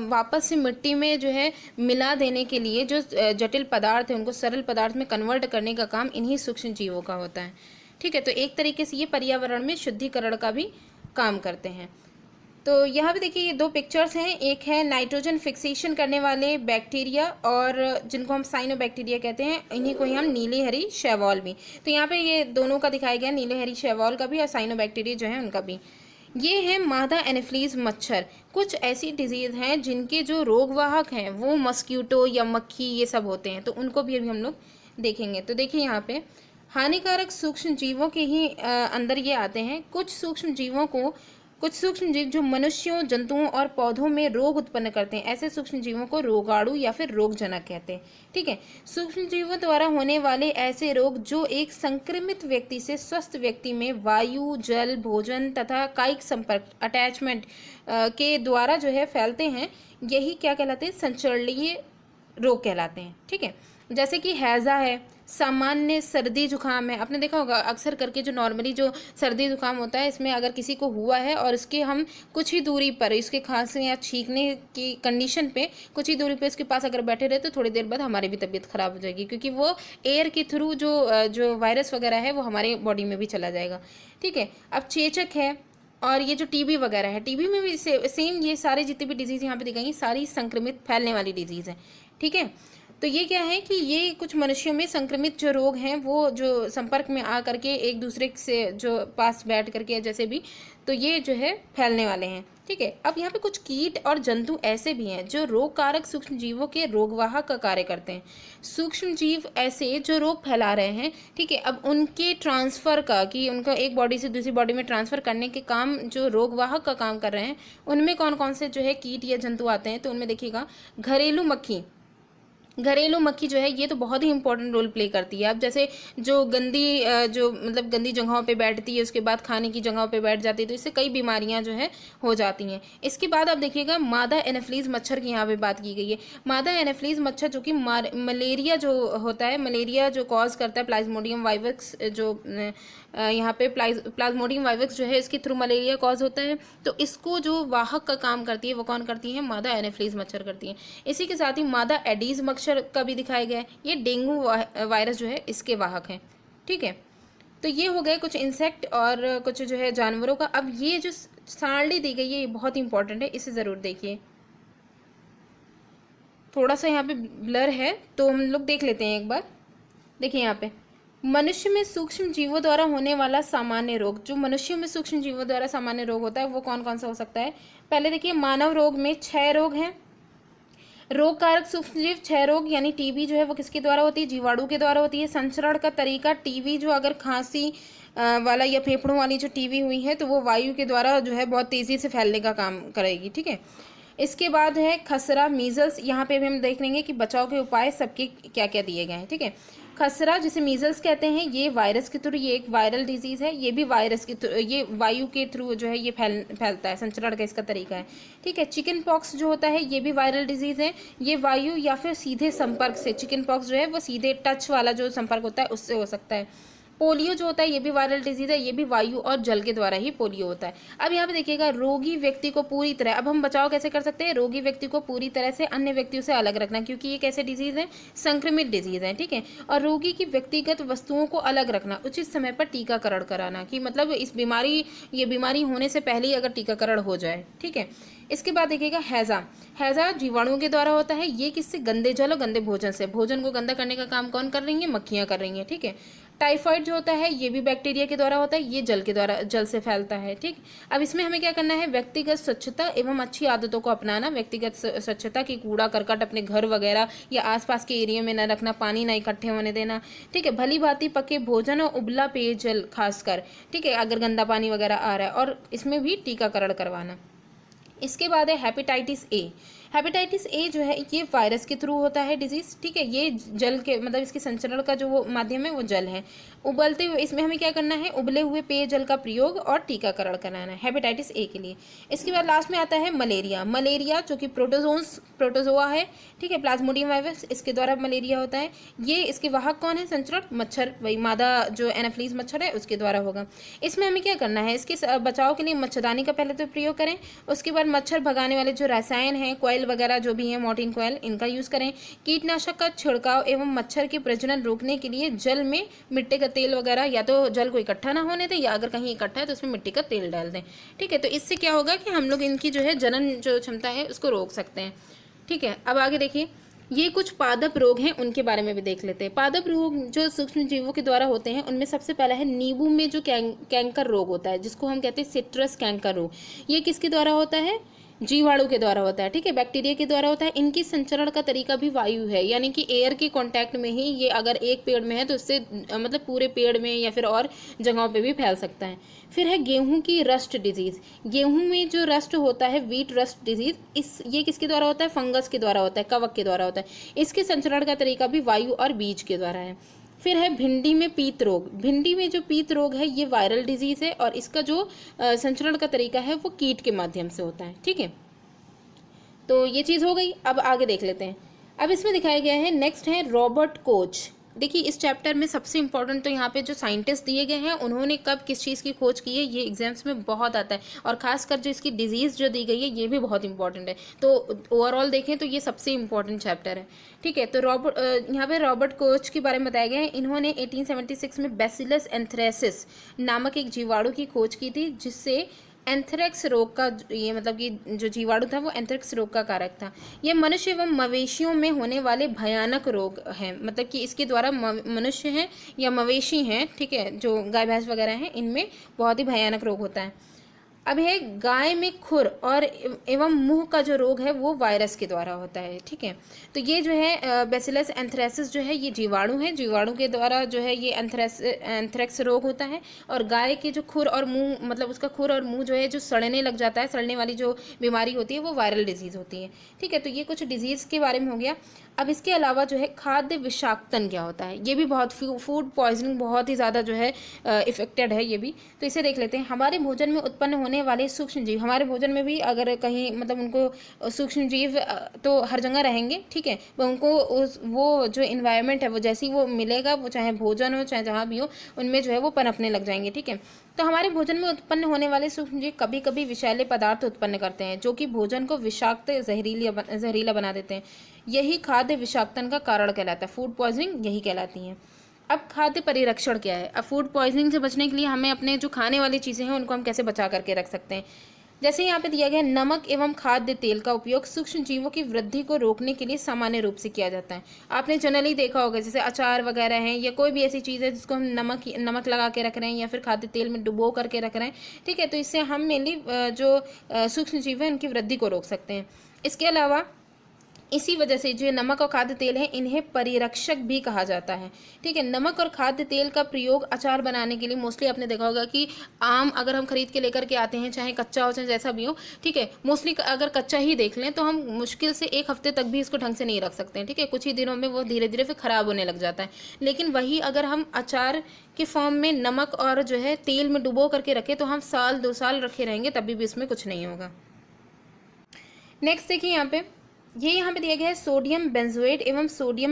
वापस से मिट्टी में जो है मिला देने के लिए जो जटिल पदार्थ है, उनको सरल पदार्थ में कन्वर्ट करने का काम इन्हीं सूक्ष्म जीवों का होता है। ठीक है, तो एक तरीके से ये पर्यावरण में शुद्धिकरण का भी काम करते हैं। तो यहाँ पे देखिए ये 2 पिक्चर्स हैं, एक है नाइट्रोजन फिक्सेशन करने वाले बैक्टीरिया और जिनको हम साइनोबैक्टीरिया कहते हैं, इन्हीं को ही हम नीले हरी शैवाल भी। तो यहाँ पे ये दोनों का दिखाया गया, नीले हरी शैवाल का भी और साइनोबैक्टीरिया जो है उनका भी। ये है मादा एनोफिलीज मच्छर। कुछ ऐसी डिजीज़ हैं जिनके जो रोगवाहक हैं वो मस्क्यूटो या मक्खी ये सब होते हैं, तो उनको भी अभी हम लोग देखेंगे। तो देखिए यहाँ पे हानिकारक सूक्ष्म जीवों के ही अंदर ये आते हैं। कुछ सूक्ष्म जीव जो मनुष्यों, जंतुओं और पौधों में रोग उत्पन्न करते हैं, ऐसे सूक्ष्म जीवों को रोगाणु या फिर रोगजनक कहते हैं। ठीक है, सूक्ष्म जीवों द्वारा होने वाले ऐसे रोग जो एक संक्रमित व्यक्ति से स्वस्थ व्यक्ति में वायु, जल, भोजन तथा कायिक संपर्क अटैचमेंट के द्वारा जो है फैलते हैं, यही क्या कहलाते हैं, संचरणीय रोग कहलाते हैं। ठीक है, जैसे कि हैजा है, सामान्य सर्दी जुकाम है। आपने देखा होगा अक्सर करके जो नॉर्मली जो सर्दी जुकाम होता है, इसमें अगर किसी को हुआ है और इसके हम कुछ ही दूरी पर, इसके खांसने या छींकने की कंडीशन पे कुछ ही दूरी पे इसके पास अगर बैठे रहे तो थोड़ी देर बाद हमारी भी तबीयत ख़राब हो जाएगी, क्योंकि वो एयर के थ्रू जो वायरस वगैरह है वो हमारे बॉडी में भी चला जाएगा। ठीक है, अब चेचक है और ये जो टीबी वगैरह है, टीबी में भी सेम, ये सारे जितनी भी डिजीज़ यहाँ पे दिखाई सारी संक्रमित फैलने वाली डिजीज़ है। ठीक है, तो ये क्या है कि ये कुछ मनुष्यों में संक्रमित जो रोग हैं वो जो संपर्क में आ करके एक दूसरे से जो पास बैठ करके जैसे भी, तो ये जो है फैलने वाले हैं। ठीक है, अब यहाँ पे कुछ कीट और जंतु ऐसे भी हैं जो रोग कारक सूक्ष्म जीवों के रोगवाहक का कार्य करते हैं। सूक्ष्म जीव ऐसे जो रोग फैला रहे हैं, ठीक है, अब उनके ट्रांसफ़र का, कि उनका एक बॉडी से दूसरी बॉडी में ट्रांसफ़र करने के काम जो रोगवाहक का काम कर रहे हैं, उनमें कौन कौन से जो है कीट या जंतु आते हैं। तो उनमें देखिएगा घरेलू मक्खी जो है ये तो बहुत ही इंपॉर्टेंट रोल प्ले करती है। अब जैसे जो गंदी जगहों पे बैठती है, उसके बाद खाने की जगहों पे बैठ जाती है, तो इससे कई बीमारियां जो है हो जाती हैं। इसके बाद आप देखिएगा मादा एनोफिलीज मच्छर की यहाँ पे बात की गई है। मादा एनोफिलीज मच्छर जो कि मलेरिया जो होता है, मलेरिया जो कॉज करता है, प्लाज्मोडियम वाइवक्स जो यहाँ पे प्लाज्मोडियम वाइवक्स जो है इसके थ्रू मलेरिया कॉज होता है, तो इसको जो वाहक का काम करती है वो कौन करती है, मादा एनोफिलीज मच्छर करती है। इसी के साथ ही मादा एडीज मच्छर का भी दिखाया गया है, ये डेंगू वायरस जो है इसके वाहक हैं। ठीक है, तो ये हो गए कुछ इंसेक्ट और कुछ जो है जानवरों का। अब ये जो सारणी दी गई है ये बहुत इंपॉर्टेंट है, इसे ज़रूर देखिए। थोड़ा सा यहाँ पे ब्लर है तो हम लोग देख लेते हैं एक बार। देखिए यहाँ पे मनुष्य में सूक्ष्म जीवों द्वारा होने वाला सामान्य रोग। जो मनुष्यों में सूक्ष्म जीवों द्वारा सामान्य रोग होता है वो कौन कौन सा हो सकता है? पहले देखिए मानव रोग में 6 रोग हैं। रोग कारक सूक्ष्मजीव 6 रोग यानी टीबी जो है वो किसके द्वारा होती है? जीवाणु के द्वारा होती है। संचरण का तरीका, टीबी जो अगर खांसी वाला या फेफड़ों वाली जो टीबी हुई है तो वो वायु के द्वारा जो है बहुत तेज़ी से फैलने का काम करेगी, ठीक है। इसके बाद है खसरा, मीजल्स। यहाँ पे भी हम देख लेंगे कि बचाव के उपाय सबके क्या क्या दिए गए हैं, ठीक है। खसरा जिसे मीजल्स कहते हैं, ये वायरस के थ्रू, ये एक वायरल डिजीज है, ये भी वायरस के थ्रू, ये वायु के थ्रू जो है ये फैलता है, संचरण का इसका तरीका है, ठीक है। चिकन पॉक्स जो होता है ये भी वायरल डिजीज है, ये वायु या फिर सीधे संपर्क से, चिकन पॉक्स जो है वो सीधे टच वाला जो संपर्क होता है उससे हो सकता है। पोलियो जो होता है ये भी वायरल डिजीज है, ये भी वायु और जल के द्वारा ही पोलियो होता है। अब यहाँ पे देखिएगा रोगी व्यक्ति को पूरी तरह, अब हम बचाव कैसे कर सकते हैं? रोगी व्यक्ति को पूरी तरह से अन्य व्यक्तियों से अलग रखना, क्योंकि ये कैसे डिजीज है? संक्रमित डिजीज है, ठीक है। और रोगी की व्यक्तिगत वस्तुओं को अलग रखना, उचित समय पर टीकाकरण कराना, कि मतलब ये बीमारी होने से पहले ही अगर टीकाकरण हो जाए, ठीक है। इसके बाद देखिएगा हैजा। हैजा जीवाणुओं के द्वारा होता है, ये किससे? गंदे जल और गंदे भोजन से। भोजन को गंदा करने का काम कौन कर रही है? मक्खियां कर रही हैं, ठीक है। टाइफाइड जो होता है ये भी बैक्टीरिया के द्वारा होता है, ये जल से फैलता है, ठीक। अब इसमें हमें क्या करना है? व्यक्तिगत स्वच्छता एवं अच्छी आदतों को अपनाना। व्यक्तिगत स्वच्छता की कूड़ा करकट अपने घर वगैरह या आसपास के एरिया में न रखना, पानी ना इकट्ठे होने देना, ठीक है। भली भांति पके भोजन और उबला पेयजल खासकर, ठीक है, अगर गंदा पानी वगैरह आ रहा है, और इसमें भी टीकाकरण करवाना। इसके बाद है हेपेटाइटिस ए। हेपेटाइटिस ए जो है ये वायरस के थ्रू होता है डिजीज, ठीक है। ये जल के मतलब इसके संचरण का जो वो माध्यम है वो जल है। उबलते हुए, इसमें हमें क्या करना है? उबले हुए पेयजल का प्रयोग और टीकाकरण कराना है हेपेटाइटिस ए के लिए। इसके बाद लास्ट में आता है मलेरिया। मलेरिया जो कि प्रोटोजोआ है, ठीक है, प्लाज्मोडियम वायरस, इसके द्वारा मलेरिया होता है। ये इसके वाहक कौन है? संचरण मच्छर, वही मादा जो एनाफ्लीज मच्छर है उसके द्वारा होगा। इसमें हमें क्या करना है? इसके बचाव के लिए मच्छरदानी का पहले तो प्रयोग करें, उसके बाद मच्छर भगाने वाले जो रसायन हैं, कोयल वगैरह जो भी है, मॉर्टिन कोयल, इनका यूज करें। कीटनाशक का छिड़काव एवं मच्छर के प्रजनन रोकने के लिए जल में मिट्टी का तेल वगैरह, या तो जल को इकट्ठा ना होने दें, या अगर कहीं इकट्ठा है तो उसमें मिट्टी का तेल डाल दें, ठीक है। तो इससे क्या होगा कि हम लोग इनकी जो है जनन जो क्षमता है उसको रोक सकते हैं, ठीक है। अब आगे देखिए, ये कुछ पादप रोग हैं, उनके बारे में भी देख लेते हैं। पादप रोग जो सूक्ष्म जीवों के द्वारा होते हैं उनमें सबसे पहला है नींबू में जो कैंकर रोग होता है, जिसको हम कहते हैं सिट्रस कैंकर रोग। ये किसके द्वारा होता है? जीवाणु के द्वारा होता है, ठीक है, बैक्टीरिया के द्वारा होता है। इनकी संचरण का तरीका भी वायु है, यानी कि एयर के कांटेक्ट में ही ये अगर एक पेड़ में है तो उससे मतलब पूरे पेड़ में या फिर और जगहों पे भी फैल सकता है। फिर है गेहूं की रस्ट डिजीज। गेहूं में जो रस्ट होता है, व्हीट रस्ट डिजीज, ये किसके द्वारा होता है? फंगस के द्वारा होता है, कवक के द्वारा होता है। इसके संचरण का तरीका भी वायु और बीज के द्वारा है। फिर है भिंडी में पीत रोग। भिंडी में जो पीत रोग है ये वायरल डिजीज है, और इसका जो संचरण का तरीका है वो कीट के माध्यम से होता है, ठीक है। तो ये चीज़ हो गई। अब आगे देख लेते हैं। अब इसमें दिखाया गया है, नेक्स्ट है रॉबर्ट कोच। देखिए इस चैप्टर में सबसे इंपॉर्टेंट तो यहाँ पे जो साइंटिस्ट दिए गए हैं उन्होंने कब किस चीज़ की खोज की है, ये एग्जाम्स में बहुत आता है, और खासकर जो इसकी डिजीज़ जो दी गई है ये भी बहुत इंपॉर्टेंट है। तो ओवरऑल देखें तो ये सबसे इंपॉर्टेंट चैप्टर है, ठीक है। तो यहाँ पे रॉबर्ट कोच के बारे में बताया गया है। इन्होंने 1876 में बैसिलस एंथ्रेसिस नामक एक जीवाणु की खोज की थी, जिससे एंथ्रेक्स रोग का, ये मतलब कि जो जीवाणु था वो एंथ्रेक्स रोग का कारक था। ये मनुष्य एवं मवेशियों में होने वाले भयानक रोग हैं, मतलब कि इसके द्वारा मनुष्य हैं या मवेशी हैं, ठीक है, जो गाय भैंस वगैरह हैं, इनमें बहुत ही भयानक रोग होता है। अब है गाय में खुर और एवं मुंह का जो रोग है वो वायरस के द्वारा होता है, ठीक है। तो ये जो है बैसिलस एंथ्रेसिस जो है ये जीवाणु है, जीवाणु के द्वारा जो है ये एंथ्रेक्स रोग होता है। और गाय के जो खुर और मुंह, मतलब उसका खुर और मुंह जो है जो सड़ने लग जाता है, सड़ने वाली जो बीमारी होती है वो वायरल डिजीज़ होती है, ठीक है। तो ये कुछ डिजीज़ के बारे में हो गया। अब इसके अलावा जो है खाद्य विषाक्तन क्या होता है, ये भी बहुत, फूड पॉइजनिंग बहुत ही ज़्यादा जो है इफेक्टेड है ये भी। तो इसे देख लेते हैं। हमारे भोजन में उत्पन्न होने वाले सूक्ष्म जीव, हमारे भोजन में भी अगर कहीं मतलब उनको सूक्ष्म जीव तो हर जगह रहेंगे, ठीक है। उनको वो जो इन्वायरमेंट है वो जैसी वो मिलेगा, वो चाहे भोजन हो चाहे जहाँ भी हो, उनमें जो है वो पनपने लग जाएंगे, ठीक है। तो हमारे भोजन में उत्पन्न होने वाले सूक्ष्म जीव कभी कभी विषैले पदार्थ उत्पन्न करते हैं, जो कि भोजन को विषाक्त जहरीला बना देते हैं। यही खाद्य विषाक्तन का कारण कहलाता है, फूड पॉइजनिंग यही कहलाती है। अब खाद्य परिरक्षण क्या है? अब फूड पॉइजनिंग से बचने के लिए हमें अपने जो खाने वाली चीज़ें हैं उनको हम कैसे बचा करके रख सकते हैं। जैसे यहाँ पे दिया गया है, नमक एवं खाद्य तेल का उपयोग सूक्ष्म जीवों की वृद्धि को रोकने के लिए सामान्य रूप से किया जाता है। आपने जनरली देखा होगा जैसे अचार वगैरह हैं या कोई भी ऐसी चीज़ है जिसको हम नमक लगा के रख रहे हैं या फिर खाद्य तेल में डुबो करके रख रहे हैं, ठीक है, तो इससे हम मेनली जो सूक्ष्म जीव है उनकी वृद्धि को रोक सकते हैं। इसके अलावा इसी वजह से जो नमक और खाद्य तेल है इन्हें परिरक्षक भी कहा जाता है, ठीक है। नमक और खाद्य तेल का प्रयोग अचार बनाने के लिए मोस्टली आपने देखा होगा कि आम अगर हम खरीद के लेकर के आते हैं, चाहे कच्चा हो चाहे जैसा भी हो, ठीक है, मोस्टली अगर कच्चा ही देख लें तो हम मुश्किल से 1 हफ्ते तक भी इसको ढंग से नहीं रख सकते हैं, ठीक है। कुछ ही दिनों में वो धीरे धीरे फिर ख़राब होने लग जाता है। लेकिन वही अगर हम अचार के फॉर्म में नमक और जो है तेल में डुबो करके रखें तो हम 1-2 साल रखे रहेंगे, तभी भी इसमें कुछ नहीं होगा। नेक्स्ट देखिए यहाँ पे दिया गया है सोडियम बेंजोएट एवं सोडियम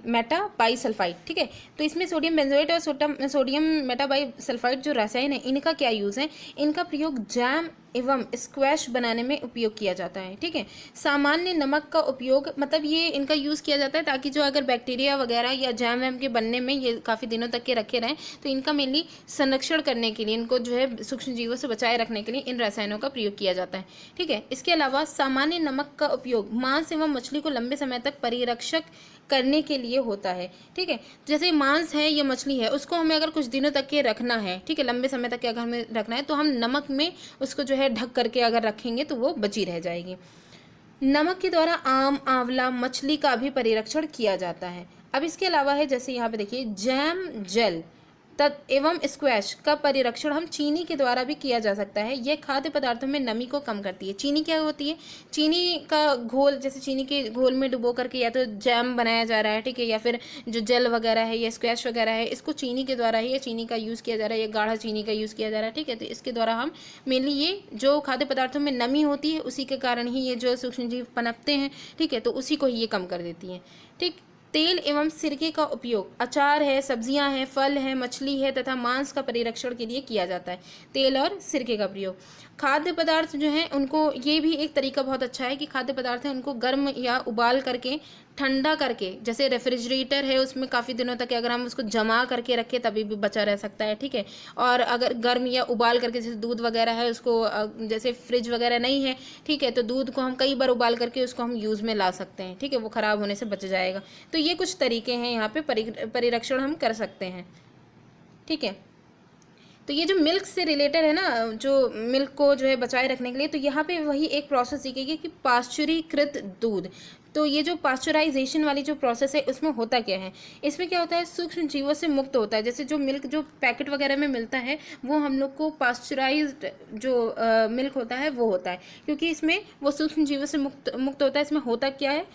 मेटाबाइसल्फाइड, ठीक है। तो इसमें सोडियम बेंजोएट और सोडियम मेटाबाइसल्फाइड जो रसायन है इनका क्या यूज़ है? इनका प्रयोग जैम एवं स्क्वैश बनाने में उपयोग किया जाता है, ठीक है। सामान्य नमक का उपयोग मतलब ये इनका यूज़ किया जाता है ताकि जो अगर बैक्टीरिया वगैरह या जैम वैम के बनने में ये काफ़ी दिनों तक के रखे रहें, तो इनका मेनली संरक्षण करने के लिए, इनको जो है सूक्ष्म जीवों से बचाए रखने के लिए इन रसायनों का प्रयोग किया जाता है, ठीक है। इसके अलावा सामान्य नमक का उपयोग मांस एवं मछली को लंबे समय तक परिरक्षक करने के लिए होता है, ठीक है। जैसे मांस है या मछली है उसको हमें अगर कुछ दिनों तक के रखना है, ठीक है, लंबे समय तक के अगर हमें रखना है तो हम नमक में उसको जो है ढक करके अगर रखेंगे तो वो बची रह जाएगी। नमक के द्वारा आम, आंवला, मछली का भी परिरक्षण किया जाता है। अब इसके अलावा है जैसे यहाँ पे देखिए जैम, जेल एवं स्क्वैश का परिरक्षण हम चीनी के द्वारा भी किया जा सकता है। यह खाद्य पदार्थों में नमी को कम करती है। चीनी क्या होती है? चीनी का घोल, जैसे चीनी के घोल में डुबो करके या तो जैम बनाया जा रहा है, ठीक है, या फिर जो जेल वगैरह है या स्क्वैश वगैरह है इसको चीनी के द्वारा ही या चीनी का यूज़ किया जा रहा है या गाढ़ा चीनी का यूज़ किया जा रहा है, ठीक है। तो इसके द्वारा हम मेनली ये जो खाद्य पदार्थों में नमी होती है उसी के कारण ही ये जो सूक्ष्म जीव पनपते हैं, ठीक है, तो उसी को ही ये कम कर देती हैं, ठीक। तेल एवं सिरके का उपयोग अचार है, सब्जियां हैं, फल है, मछली है तथा मांस का परिरक्षण के लिए किया जाता है। तेल और सिरके का प्रयोग। खाद्य पदार्थ जो हैं उनको, ये भी एक तरीका बहुत अच्छा है कि खाद्य पदार्थ हैं उनको गर्म या उबाल करके ठंडा करके, जैसे रेफ्रिजरेटर है उसमें काफ़ी दिनों तक अगर हम उसको जमा करके रखें तभी भी बचा रह सकता है, ठीक है। और अगर गर्म या उबाल करके, जैसे दूध वगैरह है उसको, जैसे फ्रिज वगैरह नहीं है, ठीक है, तो दूध को हम कई बार उबाल करके उसको हम यूज़ में ला सकते हैं, ठीक है, वो ख़राब होने से बच जाएगा। तो ये कुछ तरीके हैं यहाँ पे परिरक्षण हम कर सकते हैं, ठीक है। तो ये जो मिल्क से रिलेटेड है ना, जो मिल्क को जो है बचाए रखने के लिए, तो यहाँ पे वही एक प्रोसेस दिखेगी कि पाश्चुरीकृत दूध। तो ये जो पाश्चराइजेशन वाली जो प्रोसेस है उसमें होता क्या है? इसमें क्या होता है, सूक्ष्म जीवों से मुक्त होता है। जैसे जो मिल्क जो पैकेट वगैरह में मिलता है वो हम लोग को पाश्चराइज्ड जो मिल्क होता है वो होता है, क्योंकि इसमें वो सूक्ष्म जीवों से मुक्त होता है। इसमें होता क्या है,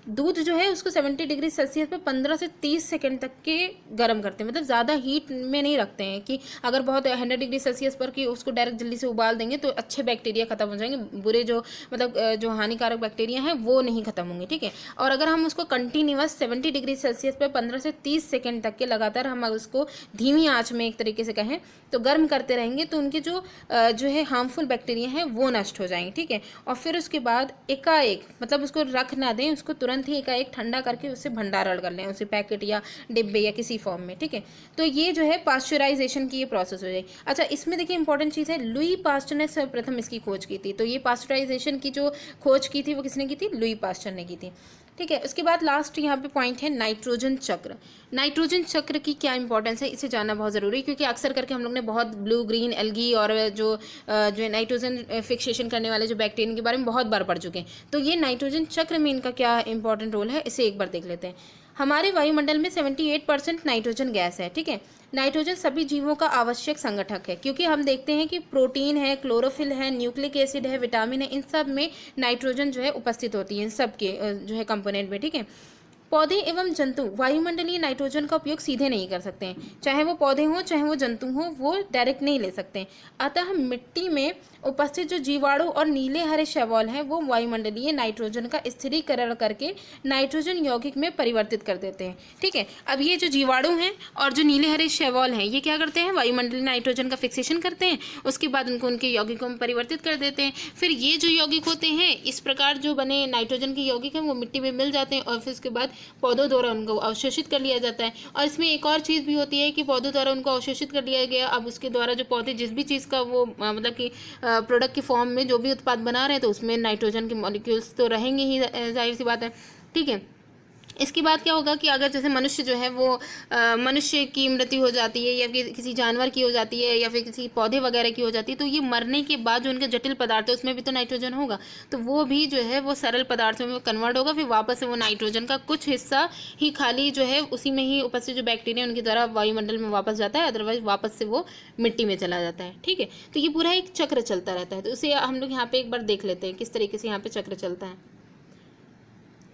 दूध जो है उसको 70 डिग्री सेल्सियस पे 15 से 30 सेकंड तक के गर्म करते हैं, मतलब ज़्यादा हीट में नहीं रखते हैं कि अगर बहुत 100 डिग्री सेल्सियस पर कि उसको डायरेक्ट जल्दी से उबाल देंगे तो अच्छे बैक्टीरिया खत्म हो जाएंगे, बुरे जो मतलब जो हानिकारक बैक्टीरिया हैं वो नहीं खत्म होंगे, ठीक है। और अगर हम उसको कंटिन्यूअस 70 डिग्री सेल्सियस पर 15 से 30 सेकेंड तक के लगातार हम उसको धीमी आँच में एक तरीके से कहें तो गर्म करते रहेंगे तो उनके जो है हार्मफुल बैक्टीरिया हैं वो नष्ट हो जाएंगे, ठीक है। और फिर उसके बाद एकाएक, मतलब उसको रख ना दें, उसको तुरंत ही एकाएक ठंडा करके उससे भंडारण कर लें, उसे पैकेट या डिब्बे या किसी फॉर्म में, ठीक है। तो ये जो है पाश्चराइजेशन की ये प्रोसेस हो जाएगी। अच्छा, इसमें देखिए इंपॉर्टेंट चीज़ है, लुई पास्चर ने सर्वप्रथम इसकी खोज की थी। तो ये पाश्चराइजेशन की जो खोज की थी वो किसने की थी? लुई पास्चर ने की थी, ठीक है। उसके बाद लास्ट यहाँ पे पॉइंट है नाइट्रोजन चक्र। नाइट्रोजन चक्र की क्या इंपॉर्टेंस है, इसे जानना बहुत ज़रूरी है, क्योंकि अक्सर करके हम लोग ने बहुत ब्लू ग्रीन एल्गी और जो नाइट्रोजन फिक्सेशन करने वाले जो बैक्टीरिया के बारे में बहुत बार पढ़ चुके हैं। तो ये नाइट्रोजन चक्र में इनका क्या इंपॉर्टेंट रोल है, इसे एक बार देख लेते हैं। हमारे वायुमंडल में 78% नाइट्रोजन गैस है, ठीक है। नाइट्रोजन सभी जीवों का आवश्यक संगठक है, क्योंकि हम देखते हैं कि प्रोटीन है, क्लोरोफिल है, न्यूक्लिक एसिड है, विटामिन है, इन सब में नाइट्रोजन जो है उपस्थित होती है, इन सब के जो है कंपोनेंट में, ठीक है। पौधे एवं जंतु वायुमंडलीय नाइट्रोजन का उपयोग सीधे नहीं कर सकते हैं, चाहे वो पौधे हों चाहे वो जंतु हों, वो डायरेक्ट नहीं ले सकते हैं। अतः मिट्टी में उपस्थित जो जीवाणु और नीले हरे शैवाल हैं वो वायुमंडलीय नाइट्रोजन का स्थिरीकरण करके नाइट्रोजन यौगिक में परिवर्तित कर देते हैं, ठीक है। अब ये जो जीवाणु हैं और जो नीले हरे शैवाल हैं ये क्या करते हैं, वायुमंडलीय नाइट्रोजन का फिक्सेशन करते हैं, उसके बाद उनको उनके यौगिकों में परिवर्तित कर देते हैं। फिर ये जो यौगिक होते हैं इस प्रकार जो बने नाइट्रोजन के यौगिक हैं वो मिट्टी में मिल जाते हैं और फिर उसके बाद पौधों द्वारा उनको अवशोषित कर लिया जाता है। और इसमें एक और चीज़ भी होती है कि पौधों द्वारा उनको अवशोषित कर लिया गया, अब उसके द्वारा जो पौधे जिस भी चीज़ का वो मतलब कि प्रोडक्ट की फॉर्म में जो भी उत्पाद बना रहे हैं तो उसमें नाइट्रोजन के मॉलिक्यूल्स तो रहेंगे ही, जाहिर सी बात है। ठीक है, इसके बाद क्या होगा कि अगर जैसे मनुष्य जो है वो मनुष्य की मृत्यु हो जाती है या फिर किसी जानवर की हो जाती है या फिर किसी पौधे वगैरह की हो जाती है, तो ये मरने के बाद जो उनके जटिल पदार्थ है उसमें भी तो नाइट्रोजन होगा, तो वो भी जो है वो सरल पदार्थों में कन्वर्ट होगा, फिर वापस से वो नाइट्रोजन का कुछ हिस्सा ही खाली जो है उसी में ही उपस्थित जो बैक्टीरिया उनके द्वारा वायुमंडल में वापस जाता है, अदरवाइज वापस से वो मिट्टी में चला जाता है। ठीक है, तो ये पूरा एक चक्र चलता रहता है। तो उसे हम लोग यहाँ पे एक बार देख लेते हैं किस तरीके से यहाँ पे चक्र चलता है।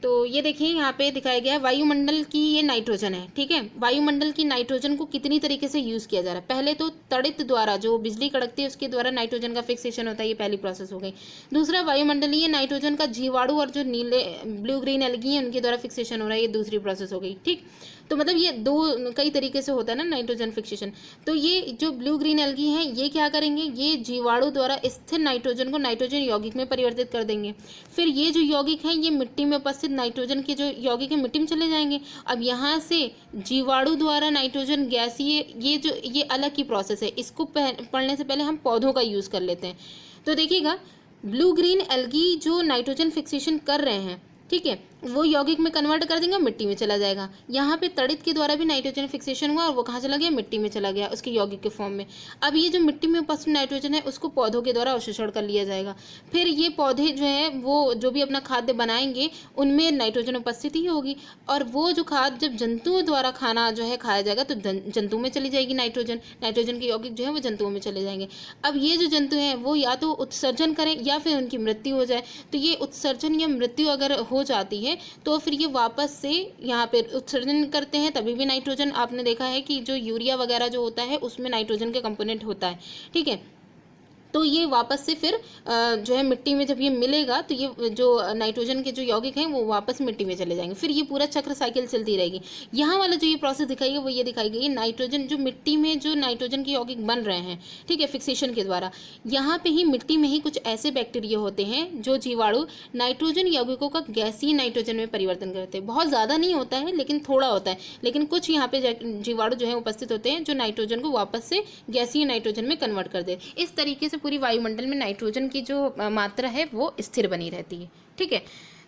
तो ये देखिए यहाँ पे दिखाया गया है वायुमंडल की ये नाइट्रोजन है। ठीक है, वायुमंडल की नाइट्रोजन को कितनी तरीके से यूज़ किया जा रहा है। पहले तो तड़ित द्वारा जो बिजली कड़कती है उसके द्वारा नाइट्रोजन का फिक्सेशन होता है, ये पहली प्रोसेस हो गई। दूसरा, वायुमंडलीय नाइट्रोजन का जीवाणु और जो नीले ब्लू ग्रीन एल्गी है उनके द्वारा फिक्सेशन हो रहा है, ये दूसरी प्रोसेस हो गई। ठीक, तो मतलब ये दो कई तरीके से होता है ना नाइट्रोजन फिक्सेशन। तो ये जो ब्लू ग्रीन एल्गी हैं ये क्या करेंगे, ये जीवाणु द्वारा स्थिर नाइट्रोजन को नाइट्रोजन यौगिक में परिवर्तित कर देंगे। फिर ये जो यौगिक हैं ये मिट्टी में उपस्थित नाइट्रोजन के जो यौगिक है मिट्टी में चले जाएंगे। अब यहाँ से जीवाणु द्वारा नाइट्रोजन गैसीय ये अलग की प्रोसेस है, इसको पढ़ने से पहले हम पौधों का यूज़ कर लेते हैं। तो देखिएगा, ब्लू ग्रीन एल्गी जो नाइट्रोजन फिक्सेशन कर रहे हैं, ठीक है, वो यौगिक में कन्वर्ट कर देंगे, मिट्टी में चला जाएगा। यहाँ पे तड़ित के द्वारा भी नाइट्रोजन फिक्सेशन हुआ और वो कहाँ चला गया, मिट्टी में चला गया उसके यौगिक के फॉर्म में। अब ये जो मिट्टी में उपस्थित नाइट्रोजन है उसको पौधों के द्वारा अवशोषण कर लिया जाएगा। फिर ये पौधे जो है वो जो भी अपना खाद्य बनाएंगे उनमें नाइट्रोजन उपस्थित ही होगी, और वो जो खाद्य जब जंतुओं द्वारा खाना जो है खाया जाएगा तो जंतु में चली जाएगी नाइट्रोजन के यौगिक जो है वो जंतुओं में चले जाएंगे। अब ये जो जंतु हैं वो या तो उत्सर्जन करें या फिर उनकी मृत्यु हो जाए। तो ये उत्सर्जन या मृत्यु अगर हो जाती है तो फिर ये वापस से यहाँ पे उत्सर्जन करते हैं, तभी भी नाइट्रोजन आपने देखा है कि जो यूरिया वगैरह जो होता है उसमें नाइट्रोजन के कंपोनेंट होता है। ठीक है, तो ये वापस से फिर जो है मिट्टी में जब ये मिलेगा तो ये जो नाइट्रोजन के जो यौगिक हैं वो वापस मिट्टी में चले जाएंगे। फिर ये पूरा चक्र साइकिल चलती रहेगी। यहाँ वाला जो ये प्रोसेस दिखाई है वो ये दिखाई गई है नाइट्रोजन जो मिट्टी में जो नाइट्रोजन के यौगिक बन रहे हैं, ठीक है, फिक्सेशन के द्वारा। यहाँ पे ही मिट्टी में ही कुछ ऐसे बैक्टीरिया होते हैं जो जीवाणु नाइट्रोजन यौगिकों का गैसीय नाइट्रोजन में परिवर्तन करते हैं। बहुत ज़्यादा नहीं होता है लेकिन थोड़ा होता है, लेकिन कुछ यहाँ पे जीवाणु जो है उपस्थित होते हैं जो नाइट्रोजन को वापस से गैसीय नाइट्रोजन में कन्वर्ट कर दे। इस तरीके से पूरी वायुमंडल में नाइट्रोजन की जो मात्रा है वो स्थिर बनी रहती है। ठीक है,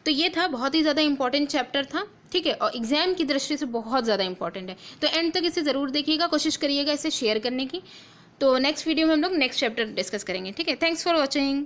तो ये था बहुत ही ज़्यादा इंपॉर्टेंट चैप्टर था। ठीक है, और एग्जाम की दृष्टि से बहुत ज़्यादा इंपॉर्टेंट है, तो एंड तक इसे ज़रूर देखिएगा, कोशिश करिएगा इसे शेयर करने की। तो नेक्स्ट वीडियो में हम लोग नेक्स्ट चैप्टर डिस्कस करेंगे। ठीक है, थैंक्स फॉर वॉचिंग।